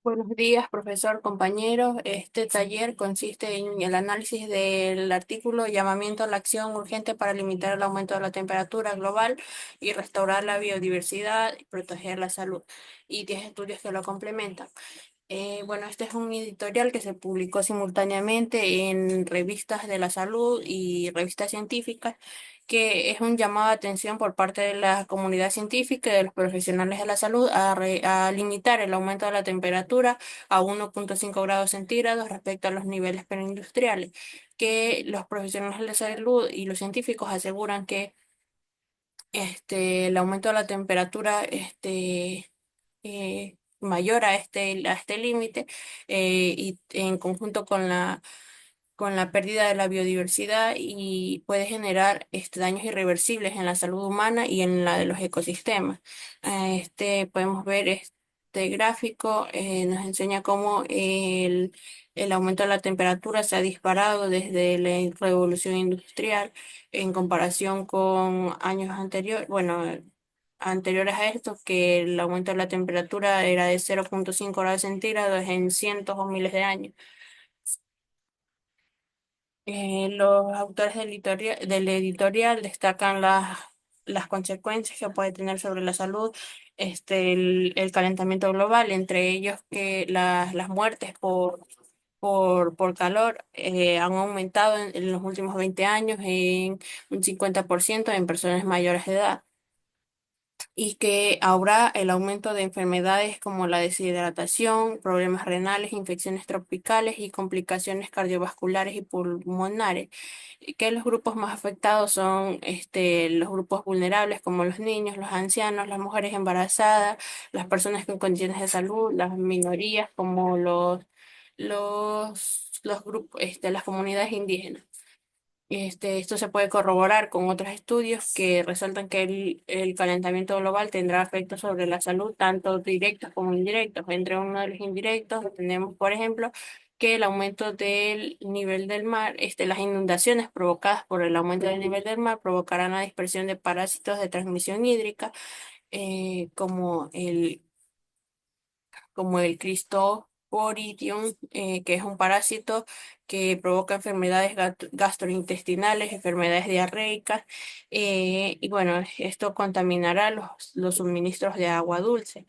Buenos días, profesor, compañeros. Este taller consiste en el análisis del artículo Llamamiento a la acción urgente para limitar el aumento de la temperatura global y restaurar la biodiversidad y proteger la salud, y 10 estudios que lo complementan. Bueno, este es un editorial que se publicó simultáneamente en revistas de la salud y revistas científicas, que es un llamado de atención por parte de la comunidad científica y de los profesionales de la salud a limitar el aumento de la temperatura a 1,5 grados centígrados respecto a los niveles preindustriales, que los profesionales de la salud y los científicos aseguran que el aumento de la temperatura mayor a este límite, y en conjunto con la pérdida de la biodiversidad, y puede generar daños irreversibles en la salud humana y en la de los ecosistemas. Podemos ver este gráfico, nos enseña cómo el aumento de la temperatura se ha disparado desde la revolución industrial en comparación con años anteriores, bueno, anteriores a esto, que el aumento de la temperatura era de 0,5 grados centígrados en cientos o miles de años. Los autores del editorial destacan las consecuencias que puede tener sobre la salud el calentamiento global, entre ellos que las muertes por calor han aumentado en los últimos 20 años en un 50% en personas mayores de edad, y que habrá el aumento de enfermedades como la deshidratación, problemas renales, infecciones tropicales y complicaciones cardiovasculares y pulmonares. Y que los grupos más afectados son los grupos vulnerables como los niños, los ancianos, las mujeres embarazadas, las personas con condiciones de salud, las minorías como los grupos, las comunidades indígenas. Esto se puede corroborar con otros estudios que resaltan que el calentamiento global tendrá efectos sobre la salud, tanto directos como indirectos. Entre uno de los indirectos tenemos, por ejemplo, que el aumento del nivel del mar, las inundaciones provocadas por el aumento del nivel del mar provocarán la dispersión de parásitos de transmisión hídrica, como el Cryptosporidium, que es un parásito que provoca enfermedades gastrointestinales, enfermedades diarreicas, y bueno, esto contaminará los suministros de agua dulce.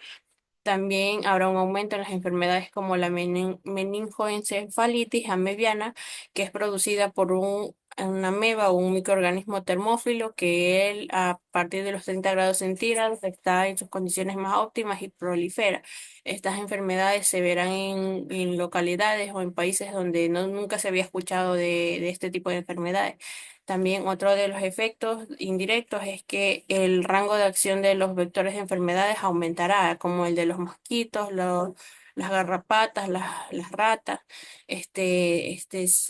También habrá un aumento en las enfermedades como la meningoencefalitis amebiana, que es producida por una ameba o un microorganismo termófilo que él, a partir de los 30 grados centígrados, está en sus condiciones más óptimas y prolifera. Estas enfermedades se verán en localidades o en países donde nunca se había escuchado de este tipo de enfermedades. También otro de los efectos indirectos es que el rango de acción de los vectores de enfermedades aumentará, como el de los mosquitos, las garrapatas, las ratas,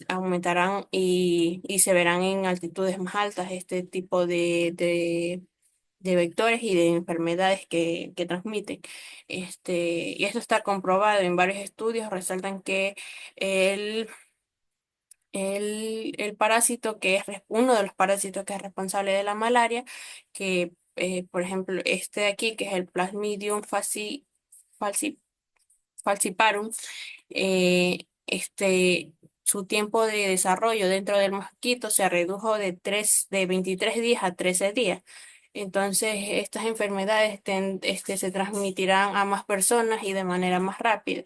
aumentarán, y se verán en altitudes más altas este tipo de vectores y de enfermedades que transmiten. Y esto está comprobado en varios estudios, resaltan que el el parásito que uno de los parásitos que es responsable de la malaria, que por ejemplo este de aquí, que es el Plasmodium falci- falciparum, su tiempo de desarrollo dentro del mosquito se redujo de 23 días a 13 días. Entonces, estas enfermedades se transmitirán a más personas y de manera más rápida.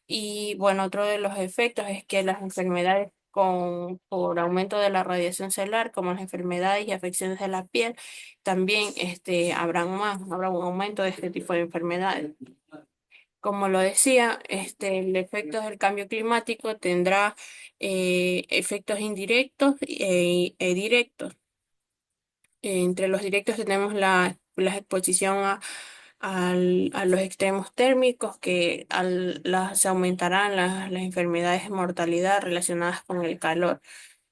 Y bueno, otro de los efectos es que las enfermedades por aumento de la radiación solar, como las enfermedades y afecciones de la piel, también habrá un aumento de este tipo de enfermedades. Como lo decía, el efecto del cambio climático tendrá efectos indirectos e directos. Entre los directos tenemos la exposición a los extremos térmicos, que se aumentarán las enfermedades de mortalidad relacionadas con el calor,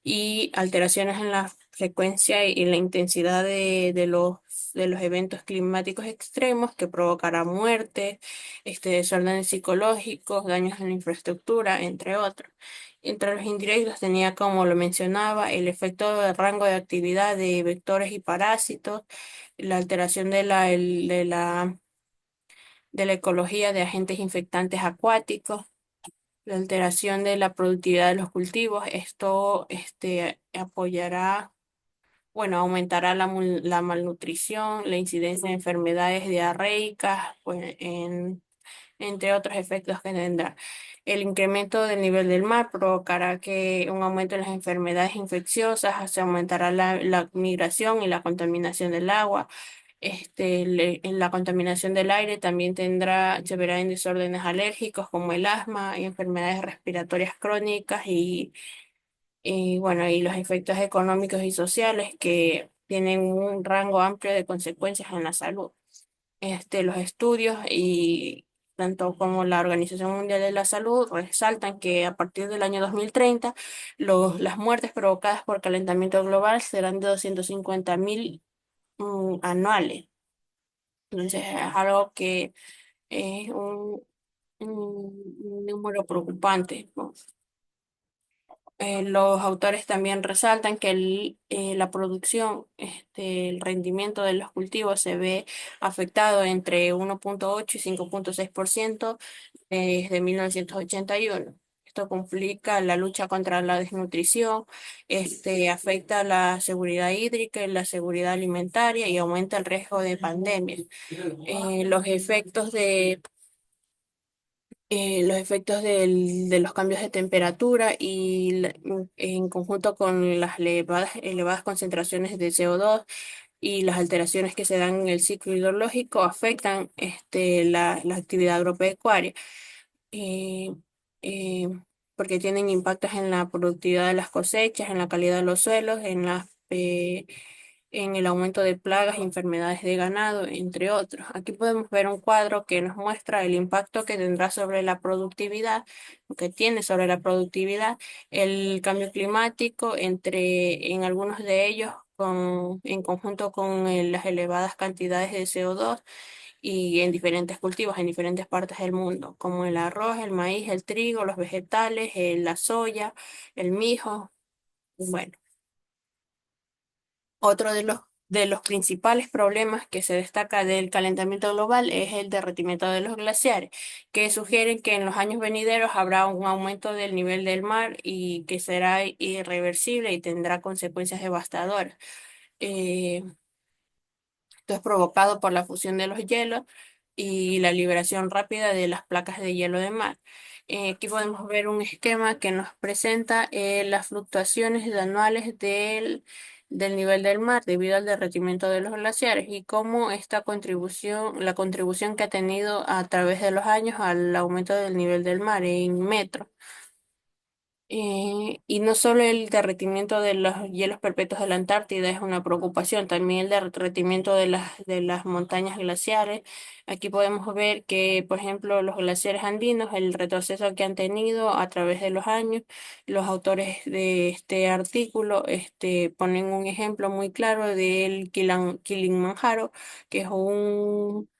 y alteraciones en la frecuencia y la intensidad de los eventos climáticos extremos, que provocará muerte, desórdenes psicológicos, daños en la infraestructura, entre otros. Entre los indirectos tenía, como lo mencionaba, el efecto de rango de actividad de vectores y parásitos, la alteración de la ecología de agentes infectantes acuáticos, la alteración de la productividad de los cultivos. Esto apoyará, bueno, aumentará la malnutrición, la incidencia de enfermedades diarreicas, pues, entre otros efectos que tendrá. El incremento del nivel del mar provocará que un aumento en las enfermedades infecciosas, se aumentará la migración y la contaminación del agua. En la contaminación del aire también se verá en desórdenes alérgicos como el asma y enfermedades respiratorias crónicas y bueno, y los efectos económicos y sociales que tienen un rango amplio de consecuencias en la salud. Los estudios y tanto como la Organización Mundial de la Salud resaltan que a partir del año 2030 las muertes provocadas por calentamiento global serán de 250.000 anuales. Entonces es algo que es un número preocupante, ¿no? Los autores también resaltan que la producción, el rendimiento de los cultivos se ve afectado entre 1,8 y 5,6% desde 1981. Esto complica la lucha contra la desnutrición, afecta la seguridad hídrica y la seguridad alimentaria y aumenta el riesgo de pandemias. Los efectos de los cambios de temperatura en conjunto con las elevadas concentraciones de CO2 y las alteraciones que se dan en el ciclo hidrológico afectan la actividad agropecuaria, eh, eh, porque tienen impactos en la productividad de las cosechas, en la calidad de los suelos, en el aumento de plagas y enfermedades de ganado, entre otros. Aquí podemos ver un cuadro que nos muestra el impacto que tendrá sobre la productividad, o que tiene sobre la productividad, el cambio climático, en algunos de ellos, en conjunto con las elevadas cantidades de CO2 y en diferentes cultivos, en diferentes partes del mundo, como el arroz, el maíz, el trigo, los vegetales, la soya, el mijo. Bueno. Otro de los principales problemas que se destaca del calentamiento global es el derretimiento de los glaciares, que sugieren que en los años venideros habrá un aumento del nivel del mar y que será irreversible y tendrá consecuencias devastadoras. Eh, Esto es provocado por la fusión de los hielos y la liberación rápida de las placas de hielo de mar. Aquí podemos ver un esquema que nos presenta las fluctuaciones anuales del nivel del mar debido al derretimiento de los glaciares y cómo la contribución que ha tenido a través de los años al aumento del nivel del mar en metros. Y no solo el derretimiento de los hielos perpetuos de la Antártida es una preocupación, también el derretimiento de las montañas glaciares. Aquí podemos ver que, por ejemplo, los glaciares andinos, el retroceso que han tenido a través de los años, los autores de este artículo ponen un ejemplo muy claro del Kilimanjaro, que es un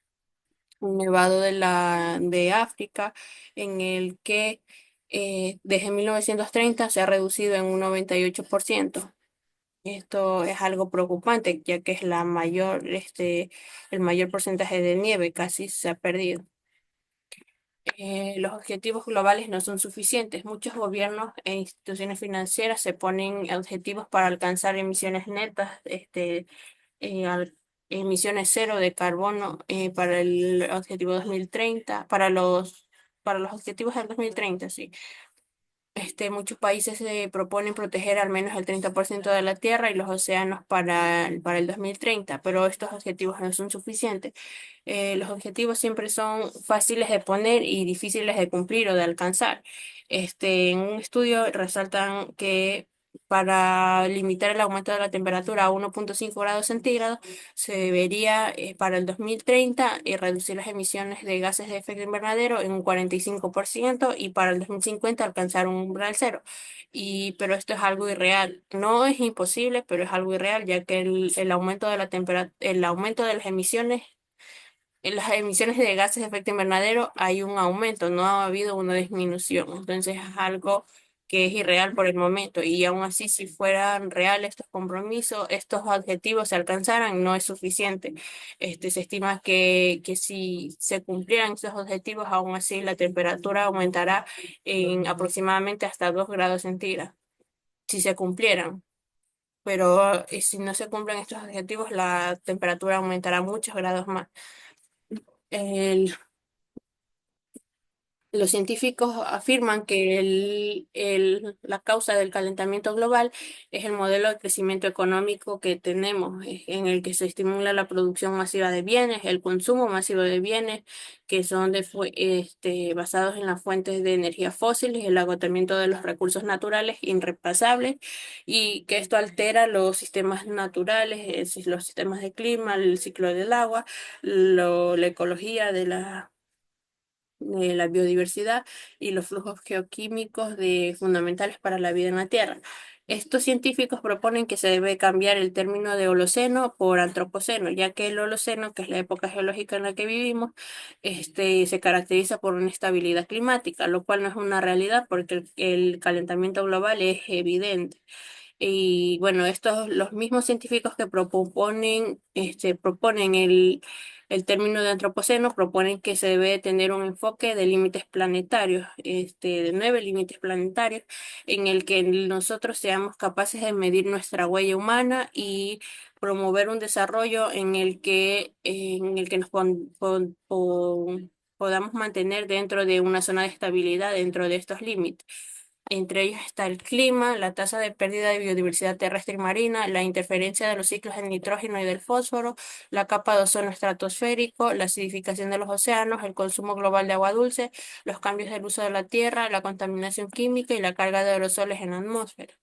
nevado de África, en el que desde 1930 se ha reducido en un 98%. Esto es algo preocupante, ya que es el mayor porcentaje de nieve, casi se ha perdido. Los objetivos globales no son suficientes. Muchos gobiernos e instituciones financieras se ponen objetivos para alcanzar emisiones netas, eh, al- emisiones cero de carbono para el objetivo 2030, para los objetivos del 2030, sí. Muchos países se proponen proteger al menos el 30% de la tierra y los océanos para el 2030, pero estos objetivos no son suficientes. Los objetivos siempre son fáciles de poner y difíciles de cumplir o de alcanzar. En un estudio resaltan que para limitar el aumento de la temperatura a 1,5 grados centígrados, se debería para el 2030 reducir las emisiones de gases de efecto invernadero en un 45% y para el 2050 alcanzar un umbral cero. Pero esto es algo irreal. No es imposible, pero es algo irreal, ya que el aumento de la el aumento de las emisiones en las emisiones de gases de efecto invernadero hay un aumento, no ha habido una disminución. Entonces es algo que es irreal por el momento. Y aún así, si fueran reales estos compromisos, estos objetivos se alcanzaran, no es suficiente. Se estima que si se cumplieran esos objetivos, aún así la temperatura aumentará en aproximadamente hasta 2 grados centígrados, si se cumplieran. Pero si no se cumplen estos objetivos, la temperatura aumentará muchos grados más. El Los científicos afirman que la causa del calentamiento global es el modelo de crecimiento económico que tenemos, en el que se estimula la producción masiva de bienes, el consumo masivo de bienes que son basados en las fuentes de energía fósiles, el agotamiento de los recursos naturales irreemplazables, y que esto altera los sistemas naturales, es decir, los sistemas de clima, el ciclo del agua, la ecología de la biodiversidad y los flujos geoquímicos fundamentales para la vida en la Tierra. Estos científicos proponen que se debe cambiar el término de Holoceno por Antropoceno, ya que el Holoceno, que es la época geológica en la que vivimos, se caracteriza por una estabilidad climática, lo cual no es una realidad porque el calentamiento global es evidente. Y bueno, los mismos científicos que proponen el término de antropoceno, proponen que se debe tener un enfoque de límites planetarios, de 9 límites planetarios, en el que nosotros seamos capaces de medir nuestra huella humana y promover un desarrollo en el que podamos mantener dentro de una zona de estabilidad dentro de estos límites. Entre ellos está el clima, la tasa de pérdida de biodiversidad terrestre y marina, la interferencia de los ciclos del nitrógeno y del fósforo, la capa de ozono estratosférico, la acidificación de los océanos, el consumo global de agua dulce, los cambios del uso de la tierra, la contaminación química y la carga de aerosoles en la atmósfera.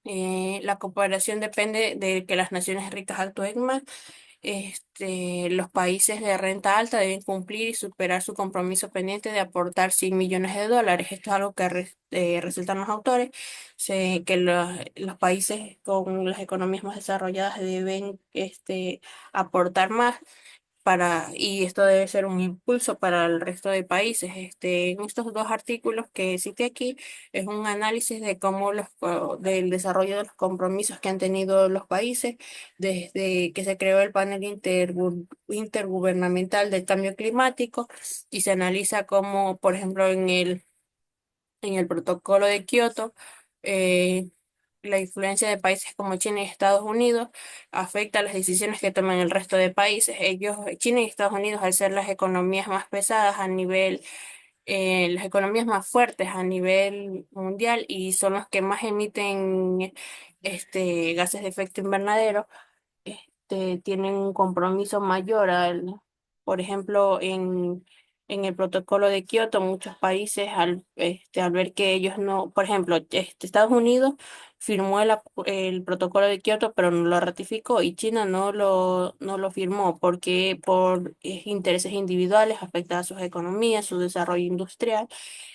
La cooperación depende de que las naciones ricas actúen más. Los países de renta alta deben cumplir y superar su compromiso pendiente de aportar $100 millones. Esto es algo que resaltan los autores, que los países con las economías más desarrolladas deben aportar más y esto debe ser un impulso para el resto de países. En estos dos artículos que cité aquí, es un análisis de del desarrollo de los compromisos que han tenido los países desde que se creó el panel intergubernamental del cambio climático, y se analiza cómo, por ejemplo, en el protocolo de Kioto, eh, la influencia de países como China y Estados Unidos afecta las decisiones que toman el resto de países. China y Estados Unidos, al ser las economías más pesadas las economías más fuertes a nivel mundial, y son los que más emiten gases de efecto invernadero, tienen un compromiso mayor por ejemplo, en el protocolo de Kioto, muchos países al ver que ellos no, por ejemplo, Estados Unidos firmó el protocolo de Kioto, pero no lo ratificó, y China no lo firmó porque por intereses individuales afecta a sus economías, su desarrollo industrial,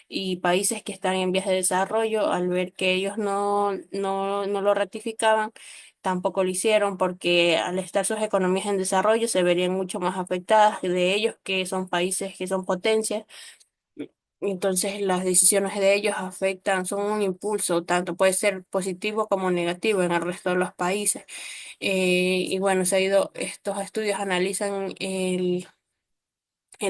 y países que están en vías de desarrollo, al ver que ellos no lo ratificaban, tampoco lo hicieron, porque al estar sus economías en desarrollo se verían mucho más afectadas de ellos, que son países que son potencias. Entonces las decisiones de ellos son un impulso, tanto puede ser positivo como negativo en el resto de los países. Y bueno, estos estudios analizan el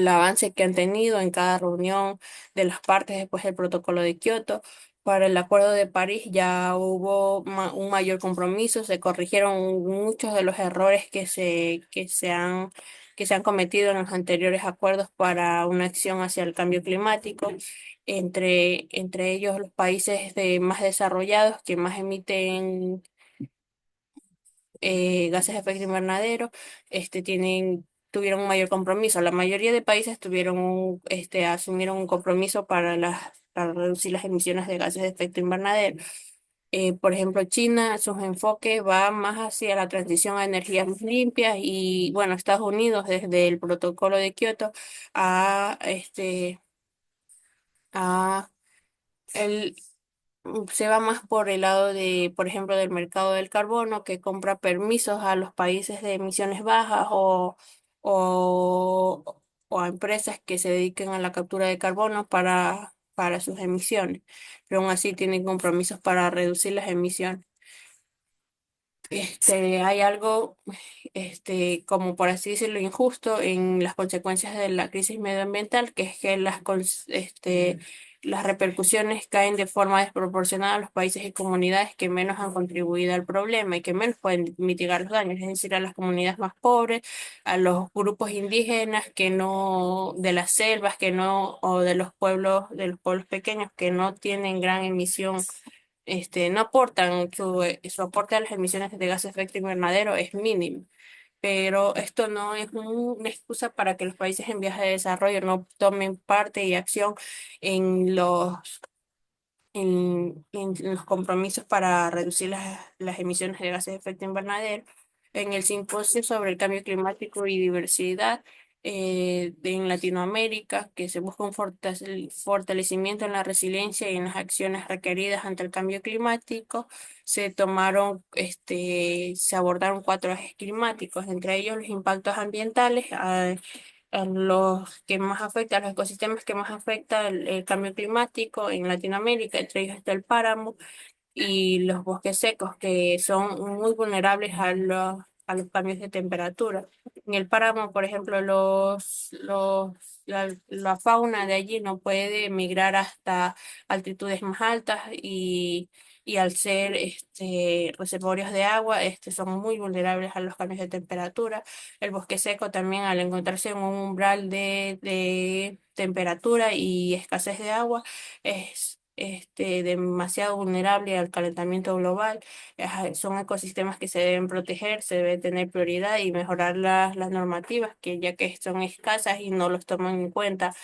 avance que han tenido en cada reunión de las partes después del protocolo de Kioto. Para el Acuerdo de París ya hubo un mayor compromiso, se corrigieron muchos de los errores que se han cometido en los anteriores acuerdos para una acción hacia el cambio climático. Entre ellos, los países más desarrollados que más emiten gases de efecto invernadero, tuvieron un mayor compromiso. La mayoría de países asumieron un compromiso para reducir las emisiones de gases de efecto invernadero. Por ejemplo, China, sus enfoques van más hacia la transición a energías más limpias, y bueno, Estados Unidos, desde el protocolo de Kioto, a a el se va más por el lado por ejemplo, del mercado del carbono, que compra permisos a los países de emisiones bajas, o a empresas que se dediquen a la captura de carbono para sus emisiones, pero aún así tienen compromisos para reducir las emisiones. Hay algo, como por así decirlo, injusto en las consecuencias de la crisis medioambiental, que es que las repercusiones caen de forma desproporcionada a los países y comunidades que menos han contribuido al problema y que menos pueden mitigar los daños, es decir, a las comunidades más pobres, a los grupos indígenas que no, de las selvas que no, o de los pueblos pequeños que no tienen gran emisión, no aportan, su aporte a las emisiones de gases de efecto invernadero es mínimo. Pero esto no es una excusa para que los países en vías de desarrollo no tomen parte y acción en en los compromisos para reducir las emisiones de gases de efecto invernadero. En el simposio sobre el cambio climático y diversidad en Latinoamérica, que se busca un fortalecimiento en la resiliencia y en las acciones requeridas ante el cambio climático, se abordaron cuatro ejes climáticos, entre ellos los impactos ambientales, a los que más afecta, a los ecosistemas que más afecta el cambio climático en Latinoamérica, entre ellos está el páramo y los bosques secos, que son muy vulnerables a los cambios de temperatura. En el páramo, por ejemplo, la fauna de allí no puede migrar hasta altitudes más altas y al ser reservorios de agua, son muy vulnerables a los cambios de temperatura. El bosque seco también, al encontrarse en un umbral de temperatura y escasez de agua, es demasiado vulnerable al calentamiento global. Son ecosistemas que se deben proteger, se debe tener prioridad y mejorar las normativas, que ya que son escasas y no los toman en cuenta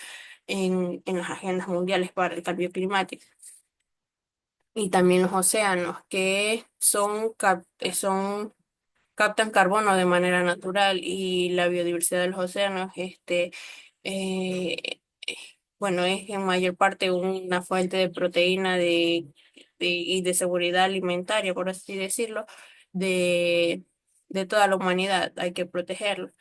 en las agendas mundiales para el cambio climático. Y también los océanos, que captan carbono de manera natural, y la biodiversidad de los océanos, eh, eh, bueno, es en mayor parte una fuente de proteína y de seguridad alimentaria, por así decirlo, de, de toda la humanidad. Hay que protegerlo.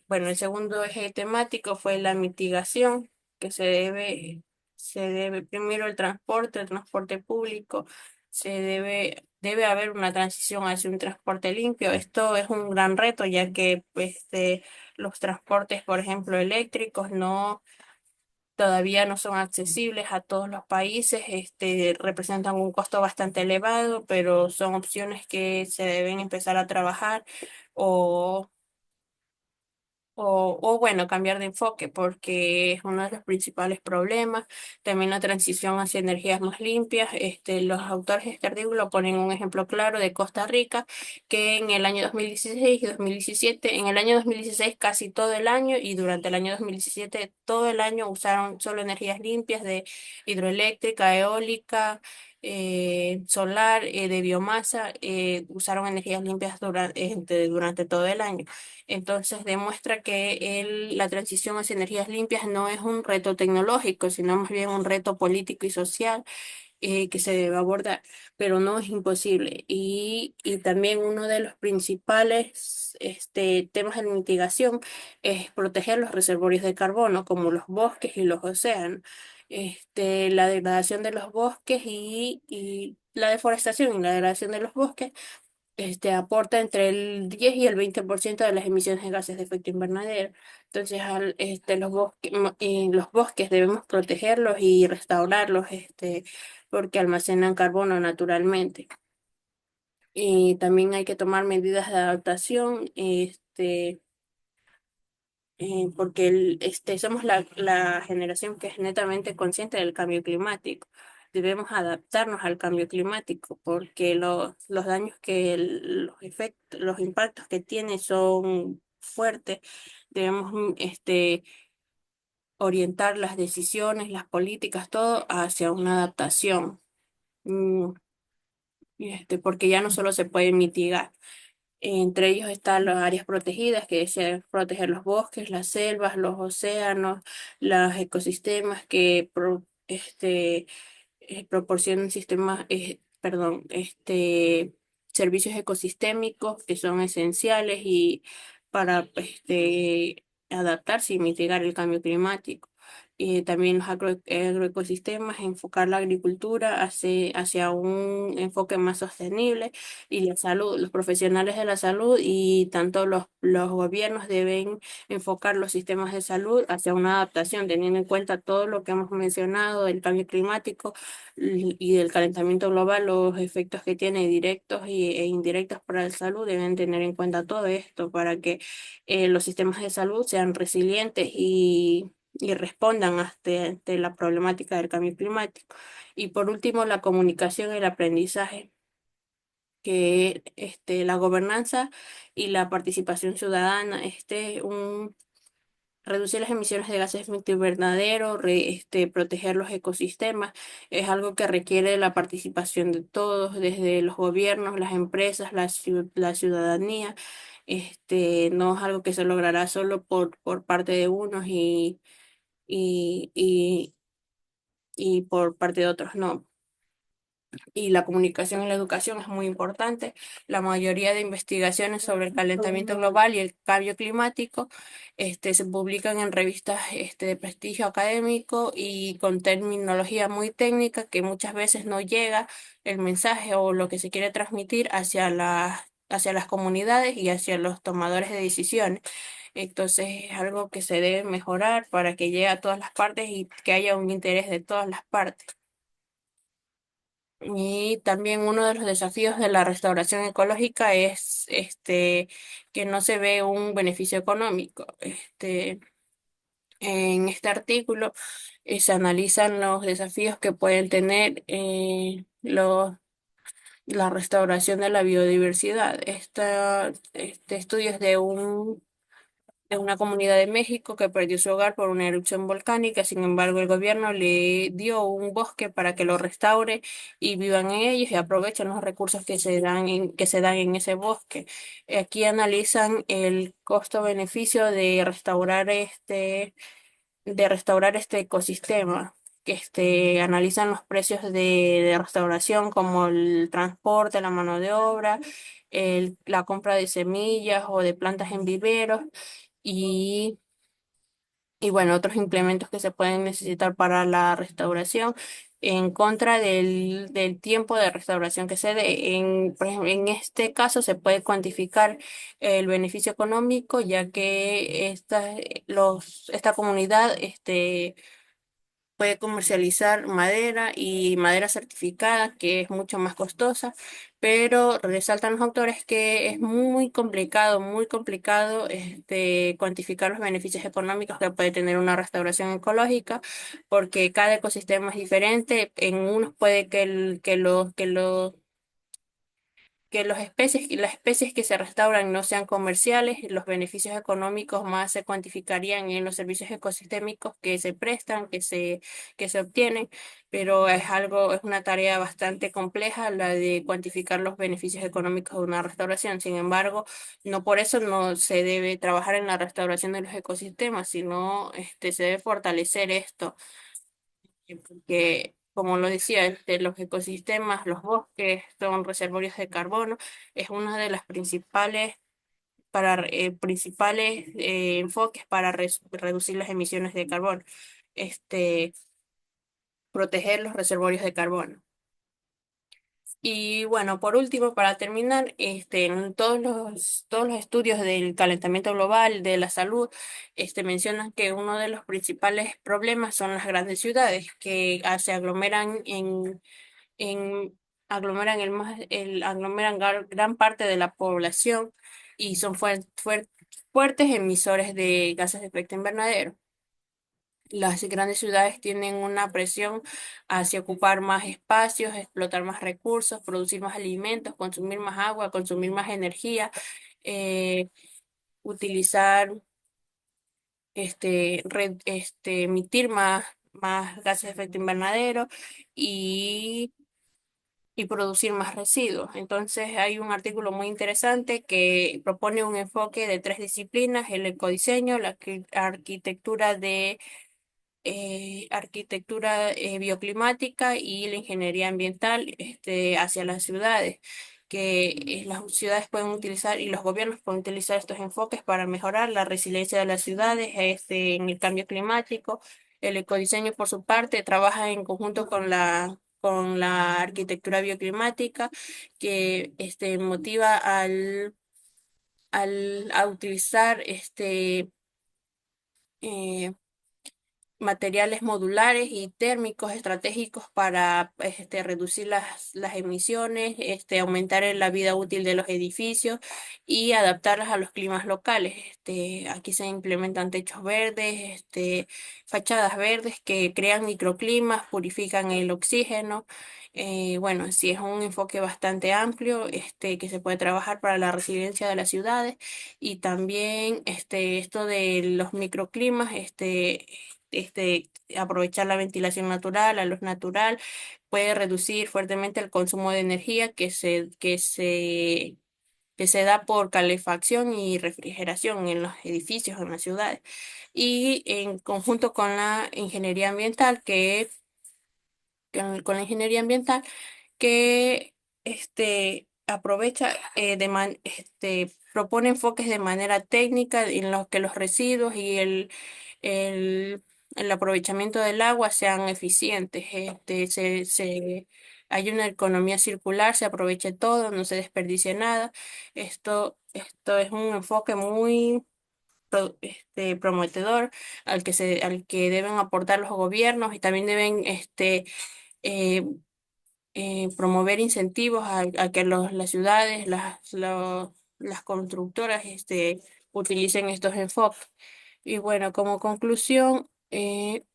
Bueno, el segundo eje temático fue la mitigación, que se debe primero el transporte público, debe haber una transición hacia un transporte limpio. Esto es un gran reto, ya que los transportes, por ejemplo, eléctricos, todavía no son accesibles a todos los países, representan un costo bastante elevado, pero son opciones que se deben empezar a trabajar o bueno, cambiar de enfoque, porque es uno de los principales problemas. También la transición hacia energías más limpias. Los autores de este artículo ponen un ejemplo claro de Costa Rica, que en el año 2016 y 2017, en el año 2016 casi todo el año y durante el año 2017 todo el año usaron solo energías limpias de hidroeléctrica, eólica, solar, de biomasa, usaron energías limpias durante todo el año. Entonces demuestra que la transición hacia energías limpias no es un reto tecnológico, sino más bien un reto político y social, que se debe abordar, pero no es imposible. Y también uno de los principales temas de mitigación es proteger los reservorios de carbono, como los bosques y los océanos. La degradación de los bosques y la deforestación y la degradación de los bosques aporta entre el 10 y el 20% de las emisiones de gases de efecto invernadero. Entonces, los bosques debemos protegerlos y restaurarlos, porque almacenan carbono naturalmente. Y también hay que tomar medidas de adaptación, porque somos la generación que es netamente consciente del cambio climático. Debemos adaptarnos al cambio climático porque los daños los efectos, los impactos que tiene son fuertes. Debemos orientar las decisiones, las políticas, todo hacia una adaptación. Mm, Porque ya no solo se puede mitigar. Entre ellos están las áreas protegidas, que es proteger los bosques, las selvas, los océanos, los ecosistemas que proporcionan servicios ecosistémicos que son esenciales y para adaptarse y mitigar el cambio climático. también los agroecosistemas, enfocar la agricultura hacia un enfoque más sostenible y la salud, los profesionales de la salud y tanto los gobiernos deben enfocar los sistemas de salud hacia una adaptación, teniendo en cuenta todo lo que hemos mencionado del cambio climático y del calentamiento global, los efectos que tiene directos e indirectos para la salud, deben tener en cuenta todo esto para que los sistemas de salud sean resilientes y respondan ante la problemática del cambio climático. Y por último, la comunicación y el aprendizaje, que la gobernanza y la participación ciudadana, reducir las emisiones de gases de efecto invernadero, proteger los ecosistemas, es algo que requiere la participación de todos, desde los gobiernos, las empresas, la ciudadanía. No es algo que se logrará solo por parte de unos y, y, y por parte de otros no. Y la comunicación y la educación es muy importante. La mayoría de investigaciones sobre el calentamiento global y el cambio climático se publican en revistas de prestigio académico y con terminología muy técnica que muchas veces no llega el mensaje o lo que se quiere transmitir hacia las comunidades y hacia los tomadores de decisiones. Entonces es algo que se debe mejorar para que llegue a todas las partes y que haya un interés de todas las partes. Y también uno de los desafíos de la restauración ecológica es que no se ve un beneficio económico. En este artículo se analizan los desafíos que pueden tener la restauración de la biodiversidad. Este estudio es de una comunidad de México que perdió su hogar por una erupción volcánica. Sin embargo, el gobierno le dio un bosque para que lo restaure y vivan en ellos y aprovechen los recursos que se dan en ese bosque. Aquí analizan el costo-beneficio de restaurar este ecosistema. Que analizan los precios de restauración como el transporte, la mano de obra, la compra de semillas o de plantas en viveros y, y bueno, otros implementos que se pueden necesitar para la restauración en contra del tiempo de restauración que se dé. Por ejemplo, en este caso se puede cuantificar el beneficio económico, ya que esta comunidad puede comercializar madera y madera certificada, que es mucho más costosa, pero resaltan los autores que es muy complicado cuantificar los beneficios económicos que puede tener una restauración ecológica, porque cada ecosistema es diferente. En unos puede las especies que se restauran no sean comerciales, los beneficios económicos más se cuantificarían en los servicios ecosistémicos que se prestan, que se obtienen, pero es una tarea bastante compleja la de cuantificar los beneficios económicos de una restauración. Sin embargo, no por eso no se debe trabajar en la restauración de los ecosistemas, sino se debe fortalecer esto porque, como lo decía, los ecosistemas, los bosques son reservorios de carbono, es una de las principales enfoques para reducir las emisiones de carbono, este, proteger los reservorios de carbono. Y bueno, por último, para terminar, en todos los estudios del calentamiento global, de la salud, mencionan que uno de los principales problemas son las grandes ciudades que se en, aglomeran aglomeran gran parte de la población y son fuertes emisores de gases de efecto invernadero. Las grandes ciudades tienen una presión hacia ocupar más espacios, explotar más recursos, producir más alimentos, consumir más agua, consumir más energía, eh, utilizar, emitir más gases de efecto invernadero y, y producir más residuos. Entonces hay un artículo muy interesante que propone un enfoque de tres disciplinas: el ecodiseño, la arquitectura bioclimática y la ingeniería ambiental hacia las ciudades, que las ciudades pueden utilizar y los gobiernos pueden utilizar estos enfoques para mejorar la resiliencia de las ciudades en el cambio climático El ecodiseño, por su parte, trabaja en conjunto con la arquitectura bioclimática que motiva a utilizar eh, materiales modulares y térmicos estratégicos para reducir las emisiones, aumentar la vida útil de los edificios y adaptarlas a los climas locales. Aquí se implementan techos verdes, fachadas verdes que crean microclimas, purifican el oxígeno. Bueno, sí es un enfoque bastante amplio, que se puede trabajar para la resiliencia de las ciudades y también esto de los microclimas, aprovechar la ventilación natural, la luz natural, puede reducir fuertemente el consumo de energía que se da por calefacción y refrigeración en los edificios, en las ciudades. Y en conjunto con la ingeniería ambiental, con la ingeniería ambiental, que aprovecha propone enfoques de manera técnica en los que los residuos y el, el aprovechamiento del agua sean eficientes. Hay una economía circular, se aproveche todo, no se desperdicie nada. Esto es un enfoque muy prometedor al que deben aportar los gobiernos y también deben eh, promover incentivos a que las ciudades, las constructoras, utilicen estos enfoques. Y bueno, como conclusión, en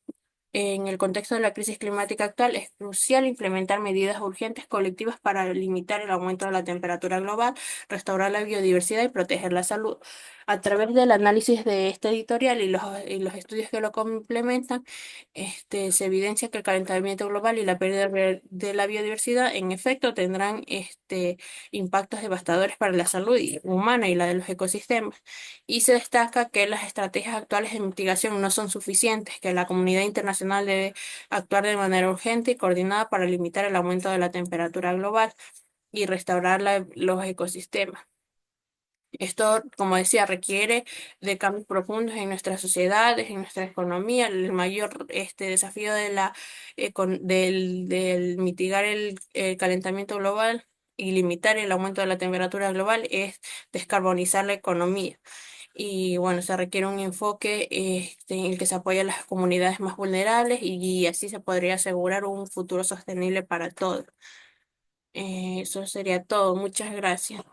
el contexto de la crisis climática actual, es crucial implementar medidas urgentes colectivas para limitar el aumento de la temperatura global, restaurar la biodiversidad y proteger la salud. A través del análisis de este editorial y los estudios que lo complementan, se evidencia que el calentamiento global y la pérdida de la biodiversidad, en efecto, tendrán impactos devastadores para la salud humana y la de los ecosistemas. Y se destaca que las estrategias actuales de mitigación no son suficientes, que la comunidad internacional debe actuar de manera urgente y coordinada para limitar el aumento de la temperatura global y restaurar los ecosistemas. Esto, como decía, requiere de cambios profundos en nuestras sociedades, en nuestra economía. El mayor desafío del mitigar el calentamiento global y limitar el aumento de la temperatura global es descarbonizar la economía. Y bueno, se requiere un enfoque en el que se apoya a las comunidades más vulnerables y así se podría asegurar un futuro sostenible para todos. Eso sería todo. Muchas gracias.